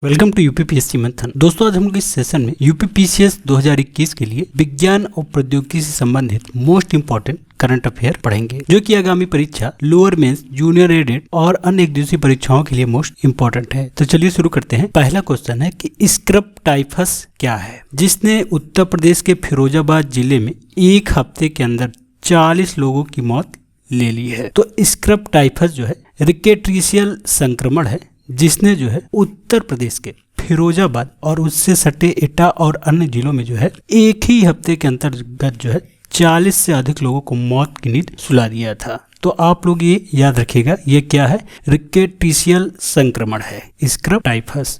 Welcome to UPPSC मंथन। दोस्तों, आज हम लोग इस सेशन में यूपीपीसीएस 2021 के लिए विज्ञान और प्रौद्योगिकी से संबंधित मोस्ट इंपोर्टेंट करंट अफेयर पढ़ेंगे, जो कि आगामी परीक्षा लोअर मेंस, जूनियर एडेड और अन्य एक दिवसीय परीक्षाओं के लिए मोस्ट इंपोर्टेंट है। तो चलिए शुरू करते हैं। पहला क्वेश्चन है कि स्क्रब टाइफस क्या है, जिसने उत्तर प्रदेश के फिरोजाबाद जिले में एक हफ्ते के अंदर 40 लोगों की मौत ले ली है। तो स्क्रब टाइफस जो है रिकेट्रीशियल संक्रमण है, जिसने जो है उत्तर प्रदेश के फिरोजाबाद और उससे सटे एटा और अन्य जिलों में जो है एक ही हफ्ते के अंतर्गत जो है 40 से अधिक लोगों को मौत की नींद सुला दिया था। तो आप लोग ये याद रखिएगा, ये क्या है? रिकेट्रीशियल संक्रमण है, स्क्रब टाइफस।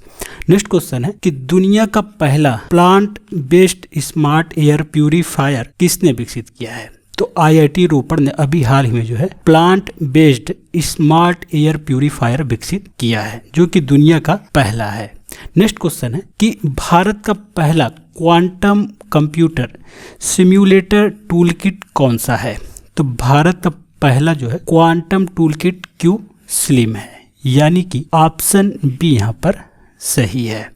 नेक्स्ट क्वेश्चन है कि दुनिया का पहला plant based smart air purifier किसने विकसित किया है? तो आईआईटी रोपड़ ने अभी हाल ही में जो है plant based smart air purifier विकसित किया है, जो कि दुनिया का पहला है। नेक्स्ट क्वेश्चन है कि भारत का पहला क्वांटम कंप्यूटर सिम्युलेटर टूलकिट कौन सा है? तो भारत का पहला जो है क्वांटम टूलकिट क्यू स्लिम है, यानी कि ऑप्शन बी यहाँ पर सही है।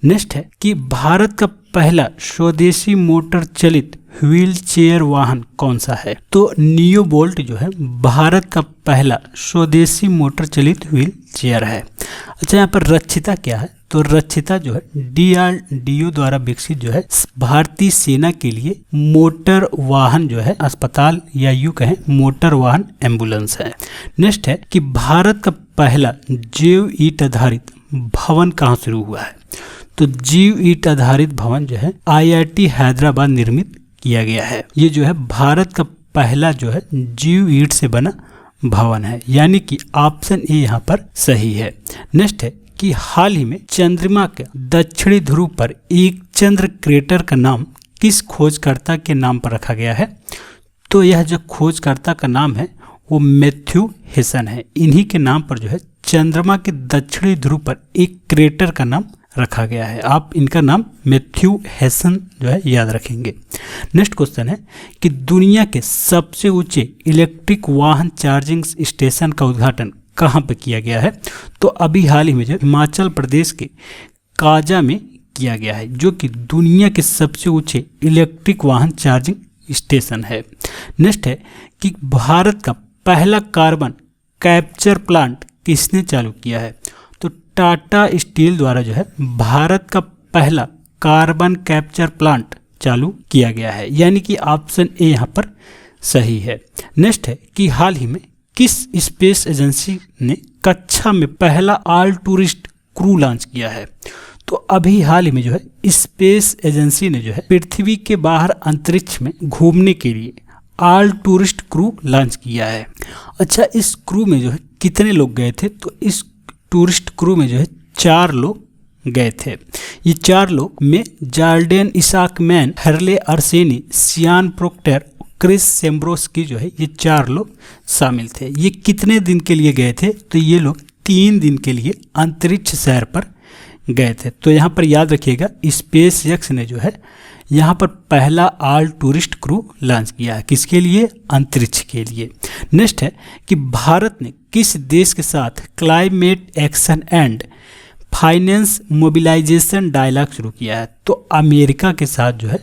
नेक्स्ट है कि भारत का पहला स्वदेशी मोटर चलित व्हील चेयर वाहन कौन सा है? तो नियो बोल्ट जो है भारत का पहला स्वदेशी मोटर चलित व्हील चेयर है। अच्छा, यहाँ पर रक्षिता क्या है? तो रक्षिता जो है डीआरडीओ द्वारा विकसित जो है भारतीय सेना के लिए मोटर वाहन जो है अस्पताल या यूं कहें मोटर वाहन एम्बुलेंस है। नेक्स्ट है कि भारत का पहला जैव ईंट आधारित भवन कहाँ शुरू हुआ है? तो जैव ईंट आधारित भवन जो है आईआईटी हैदराबाद निर्मित किया गया है। ये जो है भारत का पहला जो है जैव ईंट से बना भवन है, यानी कि ऑप्शन ए यहाँ पर सही है। नेक्स्ट है कि हाल ही में चंद्रमा के दक्षिणी ध्रुव पर एक चंद्र क्रेटर का नाम किस खोजकर्ता के नाम पर रखा गया है? तो यह जो खोजकर्ता का नाम है वो मैथ्यू हेसन है। इन्हीं के नाम पर जो है चंद्रमा के दक्षिणी ध्रुव पर एक क्रेटर का नाम रखा गया है। आप इनका नाम मैथ्यू हेसन जो है याद रखेंगे। नेक्स्ट क्वेश्चन है कि दुनिया के सबसे ऊंचे इलेक्ट्रिक वाहन चार्जिंग स्टेशन का उद्घाटन कहाँ पे किया गया है? तो अभी हाल ही में जो हिमाचल प्रदेश के काजा में किया गया है, जो कि दुनिया के सबसे ऊंचे इलेक्ट्रिक वाहन चार्जिंग स्टेशन है। नेक्स्ट है कि भारत का पहला कार्बन कैप्चर प्लांट किसने चालू किया है? तो टाटा स्टील द्वारा जो है भारत का पहला कार्बन कैप्चर प्लांट चालू किया गया है, यानी कि ऑप्शन ए यहाँ पर सही है। नेक्स्ट है कि हाल ही में किस स्पेस एजेंसी ने कक्षा में पहला ऑल टूरिस्ट क्रू लॉन्च किया है? तो अभी हाल ही में जो है स्पेस एजेंसी ने जो है पृथ्वी के बाहर अंतरिक्ष में घूमने के लिए ऑल टूरिस्ट क्रू लॉन्च किया है। अच्छा, इस क्रू में जो है कितने लोग गए थे? तो इस टूरिस्ट क्रू में जो है 4 लोग गए थे। ये 4 लोग में जार्डेन इसाकमैन, हर्ले अर्सेनी, सियान प्रोक्टर, क्रिस सेम्ब्रोस्की जो है ये 4 लोग शामिल थे। ये कितने दिन के लिए गए थे? तो ये लोग 3 दिन के लिए अंतरिक्ष शहर पर गए थे। तो यहाँ पर याद रखिएगा, स्पेस एक्स ने जो है यहाँ पर पहला ऑल टूरिस्ट क्रू लॉन्च किया है। किसके लिए? अंतरिक्ष के लिए। नेक्स्ट है कि भारत ने किस देश के साथ climate action and finance mobilisation dialogue शुरू किया है? तो अमेरिका के साथ जो है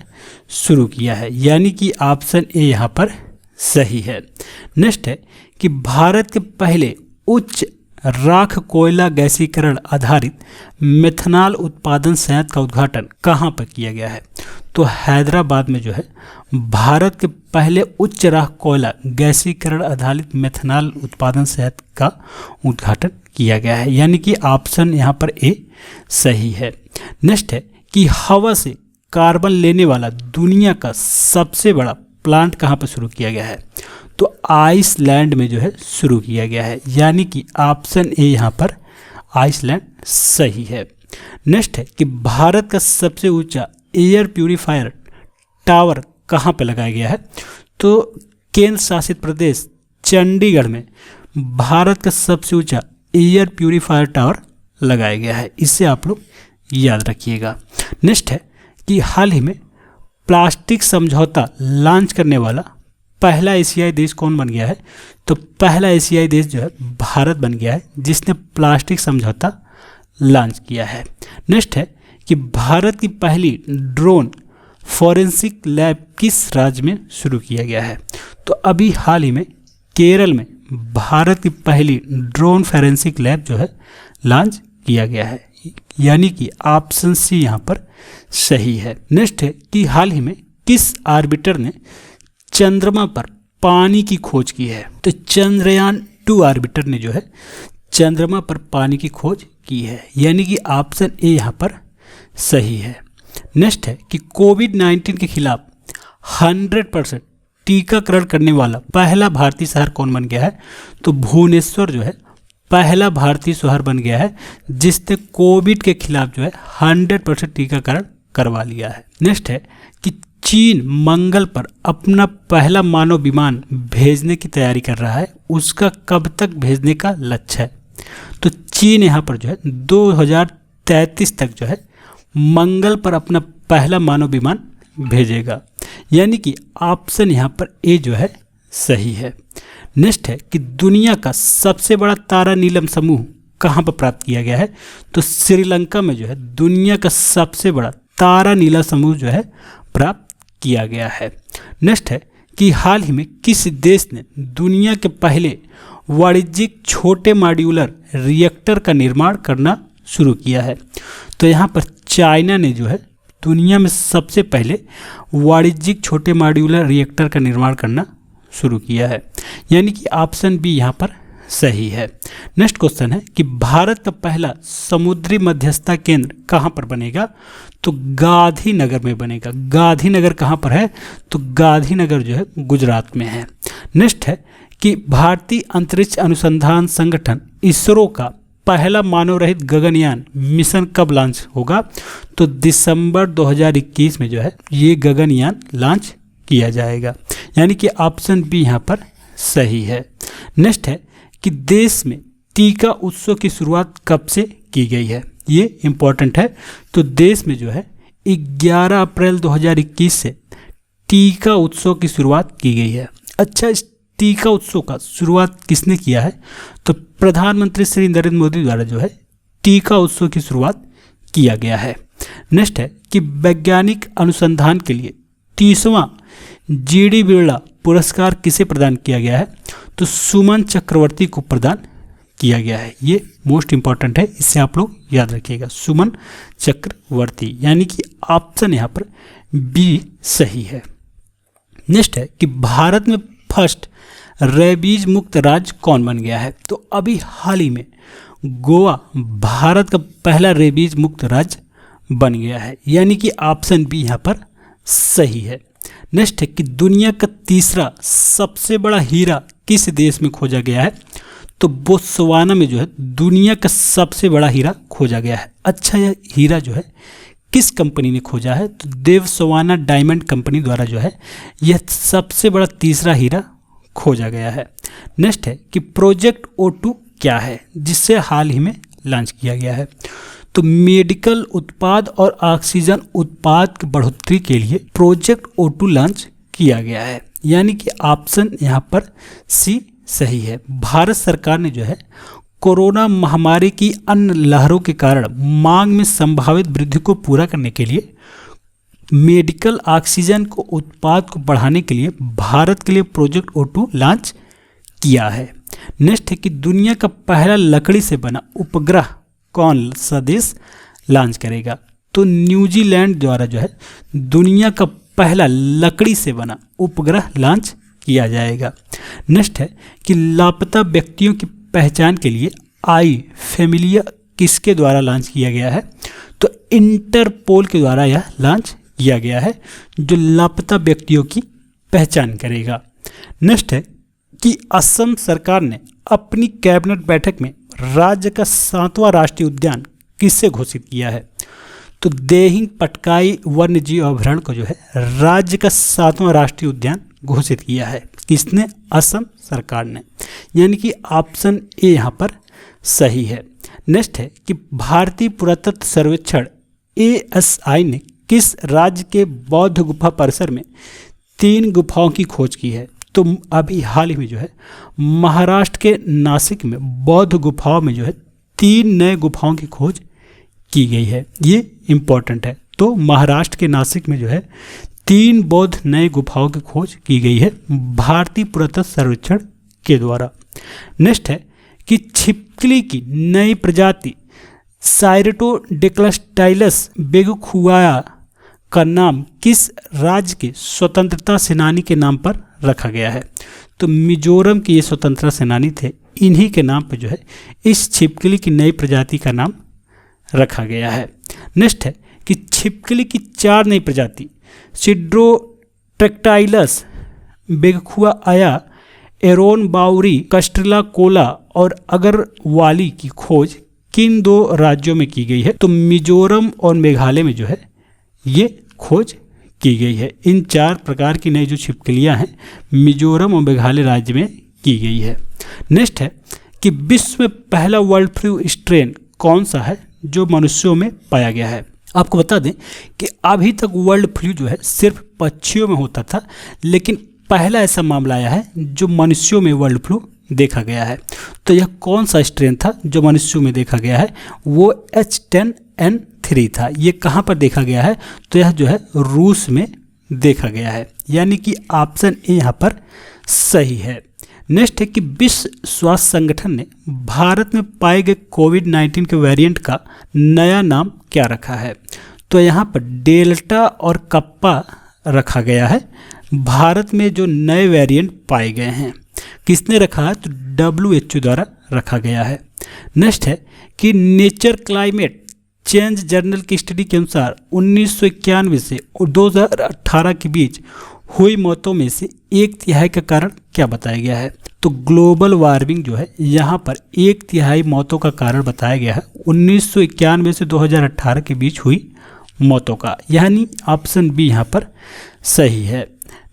शुरू किया है, यानी कि ऑप्शन ए यहाँ पर सही है। नेक्स्ट है कि भारत के पहले उच्च राख कोयला गैसीकरण आधारित मेथनॉल उत्पादन संयंत्र का उद्घाटन कहाँ पर किया गया है? तो हैदराबाद में जो है भारत के पहले उच्च राख कोयला गैसीकरण आधारित मेथनॉल उत्पादन संयंत्र का उद्घाटन किया गया है, यानी कि ऑप्शन यहाँ पर ए सही है। नेक्स्ट है कि हवा से कार्बन लेने वाला दुनिया का सबसे बड़ा प्लांट कहाँ पर शुरू किया गया है? तो आइसलैंड में जो है शुरू किया गया है, यानी कि ऑप्शन ए यहाँ पर आइसलैंड सही है। नेक्स्ट है कि भारत का सबसे ऊंचा एयर प्यूरिफायर टावर कहाँ पे लगाया गया है? तो केंद्र शासित प्रदेश चंडीगढ़ में भारत का सबसे ऊंचा एयर प्यूरिफायर टावर लगाया गया है। इसे आप लोग याद रखिएगा। नेक्स्ट है कि हाल ही में प्लास्टिक समझौता लॉन्च करने वाला पहला एशियाई देश कौन बन गया है? तो पहला एशियाई देश जो है भारत बन गया है, जिसने प्लास्टिक समझौता लॉन्च किया है। नेक्स्ट है कि भारत की पहली ड्रोन फॉरेंसिक लैब किस राज्य में शुरू किया गया है? तो अभी हाल ही में केरल में भारत की पहली ड्रोन फॉरेंसिक लैब जो है लॉन्च किया गया है, यानी कि ऑप्शन सी यहाँ पर सही है। नेक्स्ट है कि हाल ही में किस ऑर्बिटर ने चंद्रमा पर पानी की खोज की है? तो चंद्रयान 2 ऑर्बिटर ने जो है चंद्रमा पर पानी की खोज की है, यानी कि ऑप्शन ए यहाँ पर सही है। नेक्स्ट है कि कोविड-19 के खिलाफ 100% टीकाकरण करने वाला पहला भारतीय शहर कौन बन गया है? तो भुवनेश्वर जो है पहला भारतीय शहर बन गया है जिसने कोविड के खिलाफ जो है 100% टीकाकरण करवा लिया है। नेक्स्ट है कि चीन मंगल पर अपना पहला मानव विमान भेजने की तैयारी कर रहा है, उसका कब तक भेजने का लक्ष्य है? तो चीन यहाँ पर जो है 2033 तक जो है मंगल पर अपना पहला मानव विमान भेजेगा, यानी कि ऑप्शन यहाँ पर ए जो है सही है। नेक्स्ट है कि दुनिया का सबसे बड़ा तारा नीलम समूह कहाँ पर प्राप्त किया गया है? तो श्रीलंका में जो है दुनिया का सबसे बड़ा तारा नीला समूह जो है प्राप्त किया गया है। नेक्स्ट है कि हाल ही में किस देश ने दुनिया के पहले वाणिज्यिक छोटे मॉड्यूलर रिएक्टर का निर्माण करना शुरू किया है? तो यहाँ पर चाइना ने जो है दुनिया में सबसे पहले वाणिज्यिक छोटे मॉड्यूलर रिएक्टर का निर्माण करना शुरू किया है, यानी कि ऑप्शन बी यहाँ पर सही है। नेक्स्ट क्वेश्चन है कि भारत का पहला समुद्री मध्यस्थता केंद्र कहाँ पर बनेगा? तो गांधीनगर में बनेगा। गांधीनगर कहाँ पर है? तो गांधीनगर जो है गुजरात में है। नेक्स्ट है कि भारतीय अंतरिक्ष अनुसंधान संगठन इसरो का पहला मानव रहित गगनयान मिशन कब लॉन्च होगा? तो दिसंबर 2021 में जो है ये गगनयान लॉन्च किया जाएगा, यानी कि ऑप्शन बी यहाँ पर सही है। नेक्स्ट है कि देश में टीका उत्सव की शुरुआत कब से की गई है? ये इम्पोर्टेंट है। तो देश में जो है 11 अप्रैल 2021 से टीका उत्सव की शुरुआत की गई है। अच्छा, इस टीका उत्सव का शुरुआत किसने किया है? तो प्रधानमंत्री श्री नरेंद्र मोदी द्वारा जो है टीका उत्सव की शुरुआत किया गया है। नेक्स्ट है कि वैज्ञानिक अनुसंधान के लिए 30वां जीडी बिरला पुरस्कार किसे प्रदान किया गया है? तो सुमन चक्रवर्ती को प्रदान किया गया है। ये मोस्ट इंपॉर्टेंट है, इससे आप लोग याद रखिएगा, सुमन चक्रवर्ती, यानी कि ऑप्शन यहाँ पर बी सही है। नेक्स्ट है कि भारत में फर्स्ट रेबीज मुक्त राज्य कौन बन गया है? तो अभी हाल ही में गोवा भारत का पहला रेबीज मुक्त राज्य बन गया है, यानी कि ऑप्शन बी यहाँ पर सही है। नेक्स्ट है कि दुनिया का तीसरा सबसे बड़ा हीरा किस देश में खोजा गया है? तो बोत्सवाना में जो है दुनिया का सबसे बड़ा हीरा खोजा गया है। अच्छा, यह हीरा जो है किस कंपनी ने खोजा है? तो देवसवाना डायमंड कंपनी द्वारा जो है यह सबसे बड़ा तीसरा हीरा खोजा गया है। नेक्स्ट है कि प्रोजेक्ट O2 क्या है जिससे हाल ही में लॉन्च किया गया है? तो मेडिकल उत्पाद और ऑक्सीजन उत्पाद की बढ़ोतरी के लिए प्रोजेक्ट O2 लॉन्च किया गया है, यानी कि ऑप्शन यहाँ पर सी सही है। भारत सरकार ने जो है कोरोना महामारी की अन्य लहरों के कारण मांग में संभावित वृद्धि को पूरा करने के लिए मेडिकल ऑक्सीजन को उत्पाद को बढ़ाने के लिए भारत के लिए प्रोजेक्ट O2 लॉन्च किया है। नेक्स्ट है कि दुनिया का पहला लकड़ी से बना उपग्रह कौन सा देश लॉन्च करेगा? तो न्यूजीलैंड द्वारा जो है दुनिया का पहला लकड़ी से बना उपग्रह लॉन्च किया जाएगा। नेक्स्ट है कि लापता व्यक्तियों की पहचान के लिए आई फैमिलिया किसके द्वारा लॉन्च किया गया है? तो इंटरपोल के द्वारा यह लॉन्च किया गया है, जो लापता व्यक्तियों की पहचान करेगा। नेक्स्ट है कि असम सरकार ने अपनी कैबिनेट बैठक में राज्य का 7वां राष्ट्रीय उद्यान किससे घोषित किया है? तो देहिंग पटकाई वन्य जीव अभयारण्य को जो है राज्य का 7वां राष्ट्रीय उद्यान घोषित किया है। किसने? असम सरकार ने, यानी कि ऑप्शन ए यहाँ पर सही है। नेक्स्ट है कि भारतीय पुरातत्व सर्वेक्षण ASI ने किस राज्य के बौद्ध गुफा परिसर में 3 गुफाओं की खोज की है? तो अभी हाल ही में जो है महाराष्ट्र के नासिक में बौद्ध गुफाओं में जो है 3 नए गुफाओं की खोज की गई है। ये इम्पोर्टेंट है। तो महाराष्ट्र के नासिक में जो है 3 बौद्ध नए गुफाओं की खोज की गई है भारतीय पुरातत्व सर्वेक्षण के द्वारा। नेक्स्ट है कि छिपकली की नई प्रजाति साइरेटोडेक्लस्टाइलस बेगुखुआया का नाम किस राज्य के स्वतंत्रता सेनानी के नाम पर रखा गया है? तो मिजोरम के ये स्वतंत्रता सेनानी थे, इन्हीं के नाम पर जो है इस छिपकली की नई प्रजाति का नाम रखा गया है। नेक्स्ट है कि छिपकली की 4 नई प्रजाति सिड्रोट्रेक्टाइलस बेगुखुआया, एरोन बाउरी, कस्ट्रिला कोला और अगरवाली की खोज किन 2 राज्यों में की गई है? तो मिजोरम और मेघालय में जो है ये खोज की गई है। इन 4 प्रकार की नई जो छिपकलियां हैं मिजोरम और मेघालय राज्य में की गई है। नेक्स्ट है कि विश्व में पहला वर्ल्ड फ्लू स्ट्रेन कौन सा है जो मनुष्यों में पाया गया है? आपको बता दें कि अभी तक वर्ल्ड फ्लू जो है सिर्फ पक्षियों में होता था, लेकिन पहला ऐसा मामला आया है जो मनुष्यों में वर्ल्ड फ्लू देखा गया है। तो यह कौन सा स्ट्रेन था जो मनुष्यों में देखा गया है? वो H10N3 था। ये कहाँ पर देखा गया है? तो यह जो है रूस में देखा गया है, यानी कि ऑप्शन ए यहाँ पर सही है। नेक्स्ट है कि विश्व स्वास्थ्य संगठन ने भारत में पाए गए कोविड-19 के वेरिएंट का नया नाम क्या रखा है? तो यहाँ पर डेल्टा और कप्पा रखा गया है। भारत में जो नए वेरिएंट पाए गए हैं किसने रखा है? तो WHO द्वारा रखा गया है। नेक्स्ट है कि नेचर क्लाइमेट चेंज जर्नल की स्टडी के अनुसार 1991 से 2018 के बीच हुई मौतों में से 1/3 का कारण क्या बताया गया है? तो ग्लोबल वार्मिंग जो है यहाँ पर 1/3 मौतों का कारण बताया गया है 1991 से 2018 के बीच हुई मौतों का, यानी ऑप्शन बी यहाँ पर सही है।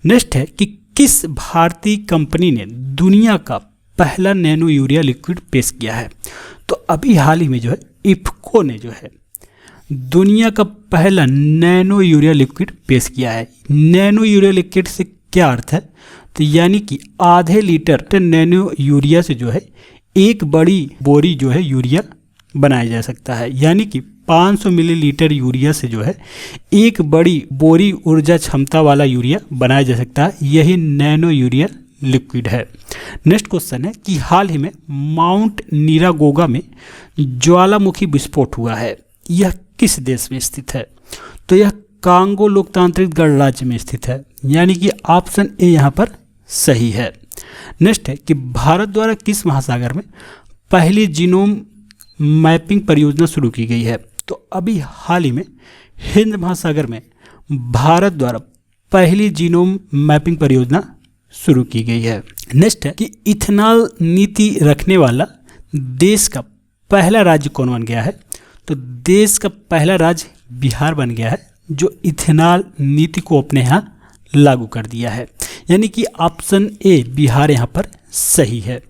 नेक्स्ट है कि किस भारतीय कंपनी ने दुनिया का पहला नैनो यूरिया लिक्विड पेश किया है? तो अभी हाल ही में जो है इफ्को ने जो है दुनिया का पहला नैनो यूरिया लिक्विड पेश किया है। नैनो यूरिया लिक्विड से क्या अर्थ है? तो यानी कि आधे लीटर नैनो यूरिया से जो है एक बड़ी बोरी जो है यूरिया बनाया जा सकता है, यानी कि 500 मिलीलीटर यूरिया से जो है एक बड़ी बोरी ऊर्जा क्षमता वाला यूरिया बनाया जा सकता है। यही नैनो यूरिया लिक्विड है। नेक्स्ट क्वेश्चन है कि हाल ही में माउंट नीरागोगा में ज्वालामुखी विस्फोट हुआ है, यह किस देश में स्थित है? तो यह कांगो लोकतांत्रिक गणराज्य में स्थित है, यानी कि ऑप्शन ए यहाँ पर सही है। नेक्स्ट है कि भारत द्वारा किस महासागर में पहली जीनोम मैपिंग परियोजना शुरू की गई है? तो अभी हाल ही में हिंद महासागर में भारत द्वारा पहली जीनोम मैपिंग परियोजना शुरू की गई है। नेक्स्ट है कि इथेनॉल नीति रखने वाला देश का पहला राज्य कौन बन गया है? तो देश का पहला राज्य बिहार बन गया है, जो इथेनॉल नीति को अपने यहाँ लागू कर दिया है, यानी कि ऑप्शन ए बिहार यहाँ पर सही है।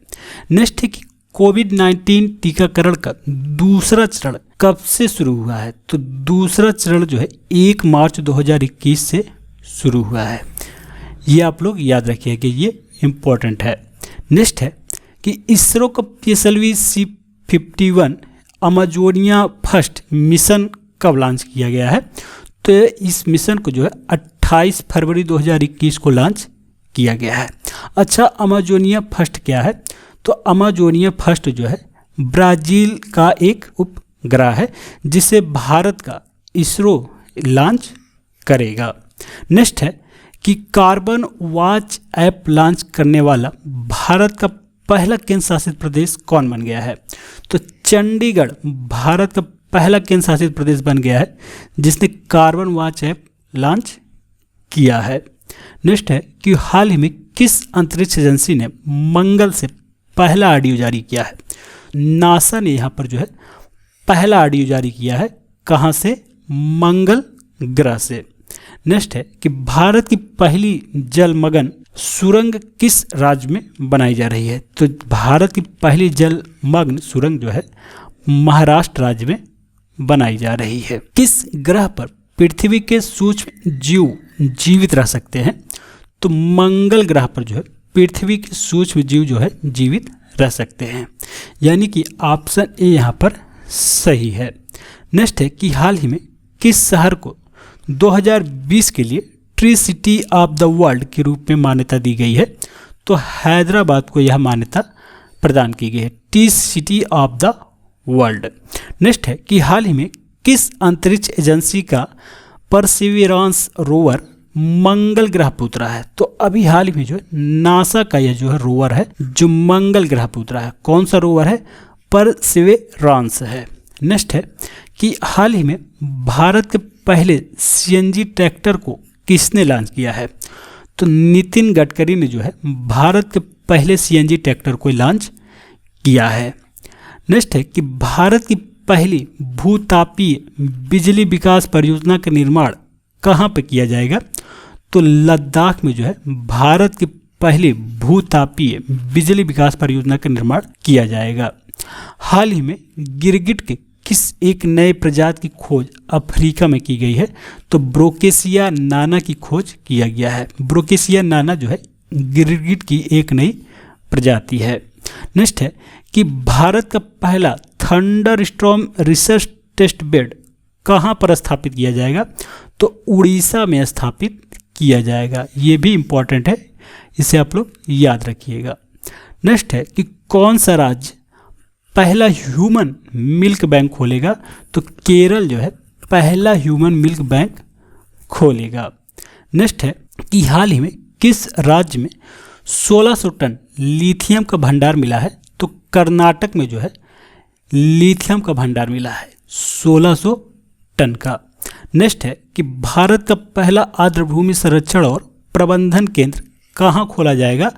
नेक्स्ट है कि कोविड-19 टीकाकरण का दूसरा चरण कब से शुरू हुआ है? तो दूसरा चरण जो है 1 मार्च 2021 से शुरू हुआ है। ये आप लोग याद रखिए कि ये इम्पोर्टेंट है। नेक्स्ट है कि इसरो का PSLV C51 अमाजोनिया फर्स्ट मिशन कब लॉन्च किया गया है? तो इस मिशन को जो है 28 फरवरी 2021 को लॉन्च किया गया है। अच्छा, अमाजोनिया फर्स्ट क्या है? तो अमाजोनिया फर्स्ट जो है ब्राज़ील का एक उपग्रह है जिसे भारत का इसरो लॉन्च करेगा। नेक्स्ट है कि कार्बन वॉच ऐप लॉन्च करने वाला भारत का पहला केंद्र शासित प्रदेश कौन बन गया है? तो चंडीगढ़ भारत का पहला केंद्र शासित प्रदेश बन गया है जिसने कार्बन वॉच ऐप लॉन्च किया है। नेक्स्ट है कि हाल ही में किस अंतरिक्ष एजेंसी ने मंगल से पहला ऑडियो जारी किया है? नासा ने यहाँ पर जो है पहला ऑडियो जारी किया है। कहाँ से? मंगल ग्रह से। नेक्स्ट है कि भारत की पहली जलमग्न सुरंग किस राज्य में बनाई जा रही है? तो भारत की पहली जलमग्न सुरंग जो है महाराष्ट्र राज्य में बनाई जा रही है। किस ग्रह पर पृथ्वी के सूक्ष्म जीव जीवित रह सकते हैं? तो मंगल ग्रह पर जो है पृथ्वी के सूक्ष्म जीव जो है जीवित रह सकते हैं, यानी कि ऑप्शन ए यहाँ पर सही है। नेक्स्ट है कि हाल ही में किस शहर को 2020 के लिए tree city of the world के रूप में मान्यता दी गई है? तो हैदराबाद को यह मान्यता प्रदान की गई है, tree city of the world. Next है कि हाल ही में किस अंतरिक्ष एजेंसी का परसिवियरेंस रोवर मंगल ग्रह पर उतरा है? तो अभी हाल ही में जो है नासा का यह जो है रोवर है जो मंगल ग्रह पर उतरा है। कौन सा रोवर है? परसिवियरेंस है। नेक्स्ट है कि हाल ही में भारत के पहले सीएनजी ट्रैक्टर को किसने लॉन्च किया है? तो नितिन गडकरी ने जो है भारत के पहले सीएनजी ट्रैक्टर को लॉन्च किया है। नेक्स्ट है कि भारत की पहली भूतापीय बिजली विकास परियोजना का निर्माण कहाँ पर किया जाएगा? तो लद्दाख में जो है भारत की पहली भूतापीय बिजली विकास परियोजना का निर्माण किया जाएगा। हाल ही में गिरगिट के किस एक नए प्रजाति की खोज अफ्रीका में की गई है? तो ब्रोकेसिया नाना की खोज किया गया है। ब्रोकेसिया नाना जो है गिरगिट की एक नई प्रजाति है। नेक्स्ट है कि भारत का पहला thunderstorm research test bed कहाँ पर स्थापित किया जाएगा? तो उड़ीसा में स्थापित किया जाएगा। ये भी इम्पॉर्टेंट है, इसे आप लोग याद रखिएगा। नेक्स्ट है कि कौन सा राज्य पहला ह्यूमन मिल्क बैंक खोलेगा? तो केरल जो है पहला ह्यूमन मिल्क बैंक खोलेगा। नेक्स्ट है कि हाल ही में किस राज्य में 1600 टन लिथियम का भंडार मिला है? तो कर्नाटक में जो है लिथियम का भंडार मिला है 1600 टन का। नेक्स्ट है कि भारत का पहला आर्द्रभूमि संरक्षण और प्रबंधन केंद्र कहाँ खोला जाएगा?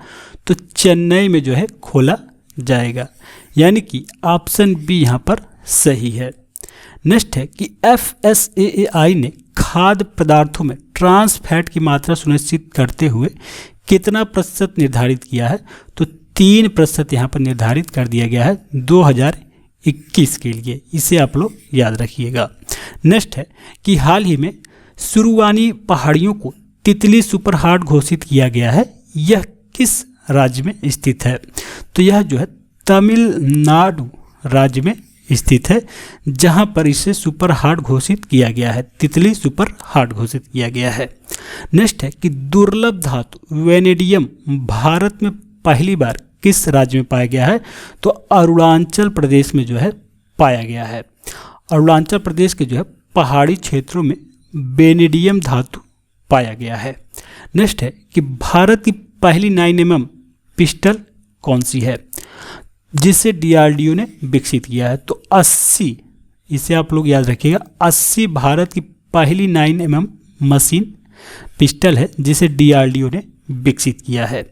तो चेन्नई में जो है खोला जाएगा, यानी कि ऑप्शन बी यहाँ पर सही है। नेक्स्ट है कि FSAI ने खाद्य पदार्थों में ट्रांस फैट की मात्रा सुनिश्चित करते हुए कितना प्रतिशत निर्धारित किया है? तो 3% यहाँ पर निर्धारित कर दिया गया है 2021 के लिए। इसे आप लोग याद रखिएगा। नेक्स्ट है कि हाल ही में सुरुवानी पहाड़ियों को तितली सुपर हाट घोषित किया गया है। यह किस राज्य में स्थित है? तो यह जो है तमिलनाडु राज्य में स्थित है, जहां पर इसे सुपर हाट घोषित किया गया है। तितली सुपर हाट घोषित किया गया है। नेक्स्ट है कि दुर्लभ धातु वेनेडियम भारत में पहली बार किस राज्य में पाया गया है? तो अरुणाचल प्रदेश में जो है पाया गया है। अरुणाचल प्रदेश के जो है पहाड़ी क्षेत्रों में वेनेडियम धातु पाया गया है। नेक्स्ट है कि भारत की पहली 9mm पिस्टल कौन सी है जिसे DRDO ने विकसित किया है? तो 80, इसे आप लोग याद रखिएगा, 80 भारत की पहली 9mm मशीन पिस्टल है जिसे DRDO ने विकसित किया है।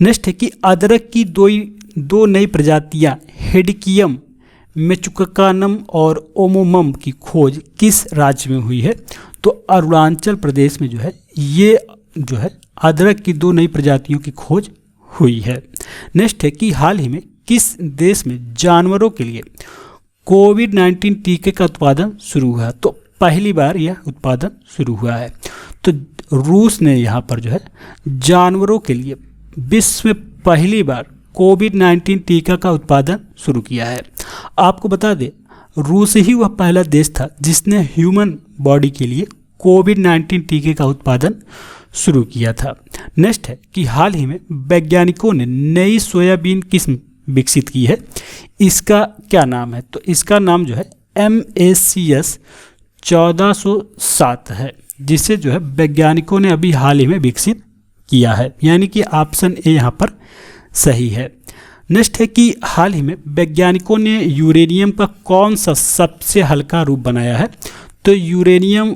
नेक्स्ट है कि अदरक की दो नई प्रजातियां हेडिकियम मेचुकानम और ओमोमम की खोज किस राज्य में हुई है? तो अरुणाचल प्रदेश में जो है ये जो है अदरक की 2 नई प्रजातियों की खोज हुई है। नेक्स्ट है कि हाल ही में किस देश में जानवरों के लिए कोविड-19 टीके का उत्पादन शुरू हुआ? तो पहली बार यह उत्पादन शुरू हुआ है। तो रूस ने यहाँ पर जो है जानवरों के लिए विश्व में पहली बार कोविड-19 टीका का उत्पादन शुरू किया है। आपको बता दें, रूस ही वह पहला देश था जिसने ह्यूमन बॉडी के लिए कोविड-19 टीके का उत्पादन शुरू किया था। नेक्स्ट है कि हाल ही में वैज्ञानिकों ने नई सोयाबीन किस्म विकसित की है। इसका क्या नाम है? तो इसका नाम जो है MACS 1407 है, जिसे जो है वैज्ञानिकों ने अभी हाल ही में विकसित किया है, यानी कि ऑप्शन ए यहाँ पर सही है। नेक्स्ट है कि हाल ही में वैज्ञानिकों ने यूरेनियम का कौन सा सबसे हल्का रूप बनाया है? तो यूरेनियम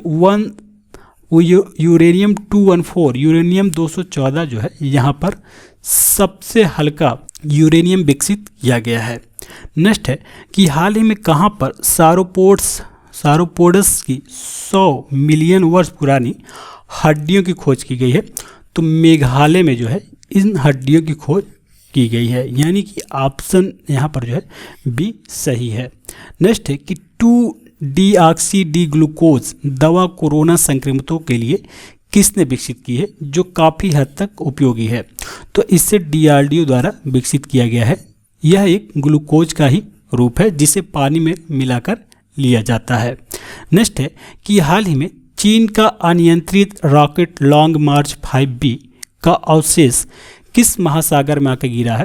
214, यूरेनियम 214 जो है यहाँ पर सबसे हल्का यूरेनियम विकसित किया गया है। नेक्स्ट है कि हाल ही में कहाँ पर सारोपोड्स की 100 मिलियन वर्ष पुरानी हड्डियों की खोज की गई है? तो मेघालय में जो है इन हड्डियों की खोज की गई है, यानी कि ऑप्शन यहाँ पर जो है बी सही है। नेक्स्ट है कि 2-डीऑक्सी ग्लूकोज दवा कोरोना संक्रमितों के लिए किसने विकसित की है, जो काफ़ी हद तक उपयोगी है? तो इससे DRDO द्वारा विकसित किया गया है। यह एक ग्लूकोज का ही रूप है जिसे पानी में मिलाकर लिया जाता है। नेक्स्ट है कि हाल ही में चीन का अनियंत्रित रॉकेट लॉन्ग मार्च 5B का अवशेष किस महासागर में आकर गिरा है?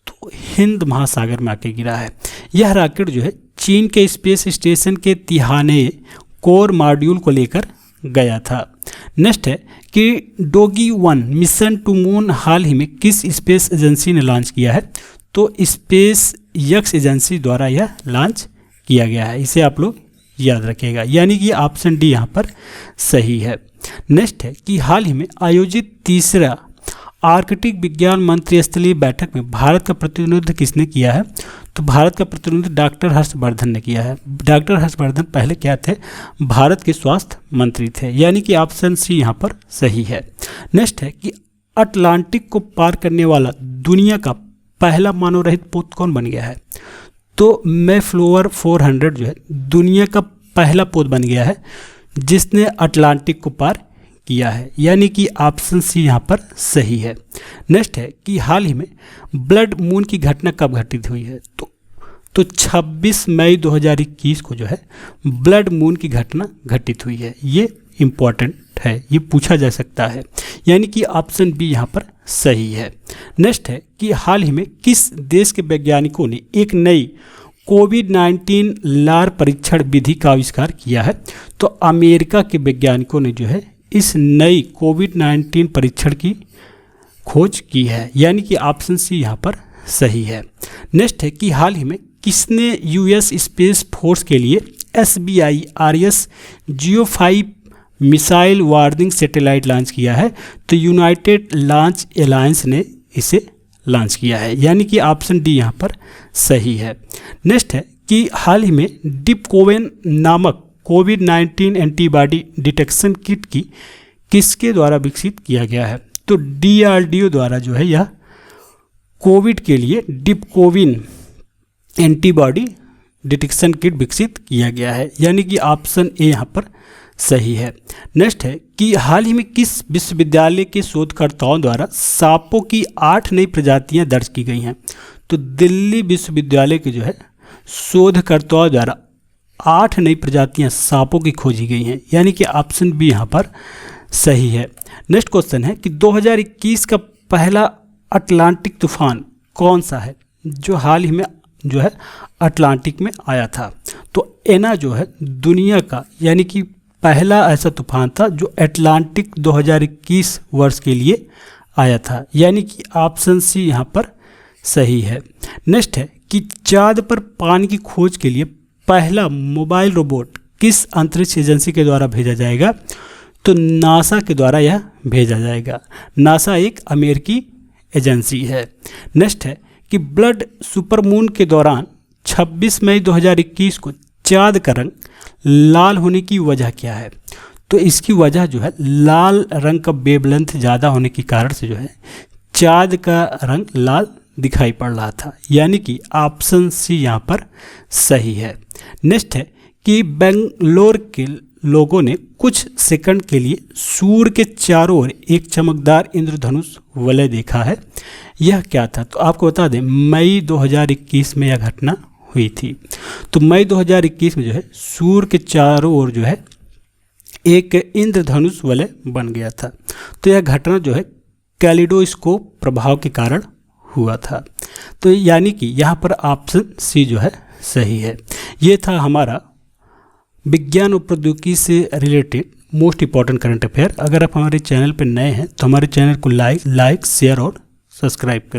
तो हिंद महासागर में आकर गिरा है। यह रॉकेट जो है चीन के स्पेस स्टेशन के तिहाने कोर मॉड्यूल को लेकर गया था। नेक्स्ट है कि डोगी 1 मिशन टू मून हाल ही में किस स्पेस एजेंसी ने लॉन्च किया है? तो स्पेस एक्स एजेंसी द्वारा यह लॉन्च किया गया है। इसे आप लोग याद रखिएगा, यानी कि ऑप्शन डी यहाँ पर सही है। नेक्स्ट है कि हाल ही में आयोजित तीसरा आर्कटिक विज्ञान मंत्रिस्तरीय बैठक में भारत का प्रतिनिधित्व किसने किया है? तो भारत का प्रतिनिधित्व डॉक्टर हर्षवर्धन ने किया है। डॉक्टर हर्षवर्धन पहले क्या थे? भारत के स्वास्थ्य मंत्री थे, यानी कि ऑप्शन सी यहाँ पर सही है। नेक्स्ट है कि अटलांटिक को पार करने वाला दुनिया का पहला मानव रहित पोत कौन बन गया है? तो मैफ्लोवर 400 जो है दुनिया का पहला पोत बन गया है जिसने अटलांटिक को पार किया है, यानी कि ऑप्शन सी यहाँ पर सही है। नेक्स्ट है कि हाल ही में ब्लड मून की घटना कब घटित हुई है? तो 26 मई 2021 को जो है ब्लड मून की घटना घटित हुई है। ये इम्पॉर्टेंट है, ये पूछा जा सकता है, यानी कि ऑप्शन बी यहाँ पर सही है। नेक्स्ट है कि हाल ही में किस देश के वैज्ञानिकों ने एक नई कोविड-19 लार परीक्षण विधि का आविष्कार किया है? तो अमेरिका के वैज्ञानिकों ने जो है इस नई कोविड-19 परीक्षण की खोज की है, यानी कि ऑप्शन सी यहाँ पर सही है। नेक्स्ट है कि हाल ही में किसने यूएस स्पेस फोर्स के लिए SBIRS GEO-5 missile warning satellite launch किया है? तो यूनाइटेड लॉन्च एलायंस ने इसे लॉन्च किया है, यानी कि ऑप्शन डी यहाँ पर सही है। नेक्स्ट है कि हाल ही में डिपकोवेन नामक कोविड-19 एंटीबॉडी डिटेक्शन किट की किसके द्वारा विकसित किया गया है? तो DRDO द्वारा जो है यह कोविड के लिए डिपकोविन एंटीबॉडी डिटेक्शन किट विकसित किया गया है, यानी कि ऑप्शन ए यहाँ पर सही है। नेक्स्ट है कि हाल ही में किस विश्वविद्यालय के शोधकर्ताओं द्वारा सांपों की 8 नई प्रजातियां दर्ज की गई हैं? तो दिल्ली विश्वविद्यालय के जो है शोधकर्ताओं द्वारा 8 नई प्रजातियां सांपों की खोजी गई हैं, यानी कि ऑप्शन बी यहाँ पर सही है। नेक्स्ट क्वेश्चन है कि 2021 का पहला अटलांटिक तूफान कौन सा है जो हाल ही में जो है अटलांटिक में आया था? तो एना जो है दुनिया का यानी कि पहला ऐसा तूफान था जो अटलांटिक 2021 वर्ष के लिए आया था, यानी कि ऑप्शन सी यहाँ पर सही है। नेक्स्ट है कि चांद पर पानी की खोज के लिए पहला मोबाइल रोबोट किस अंतरिक्ष एजेंसी के द्वारा भेजा जाएगा? तो नासा के द्वारा यह भेजा जाएगा। नासा एक अमेरिकी एजेंसी है। नेक्स्ट है कि ब्लड सुपरमून के दौरान 26 मई 2021 को चांद का रंग लाल होने की वजह क्या है? तो इसकी वजह जो है लाल रंग का वेवलेंथ ज़्यादा होने के कारण से जो है चांद का रंग लाल दिखाई पड़ रहा था, यानी कि ऑप्शन सी यहाँ पर सही है। नेक्स्ट है कि बेंगलोर के लोगों ने कुछ सेकंड के लिए सूर्य के चारों ओर एक चमकदार इंद्रधनुष वलय देखा है, यह क्या था? तो आपको बता दें मई 2021 में यह घटना हुई थी। तो मई 2021 में जो है सूर्य के चारों ओर जो है एक इंद्रधनुष वलय बन गया था। तो यह घटना जो है कैलिडोस्कोप प्रभाव के कारण हुआ था। तो यानी कि यहाँ पर ऑप्शन सी जो है सही है। ये था हमारा विज्ञान और प्रौद्योगिकी से related most important current affair. अगर आप हमारे चैनल पर नए हैं तो हमारे चैनल को लाइक शेयर और सब्सक्राइब करें।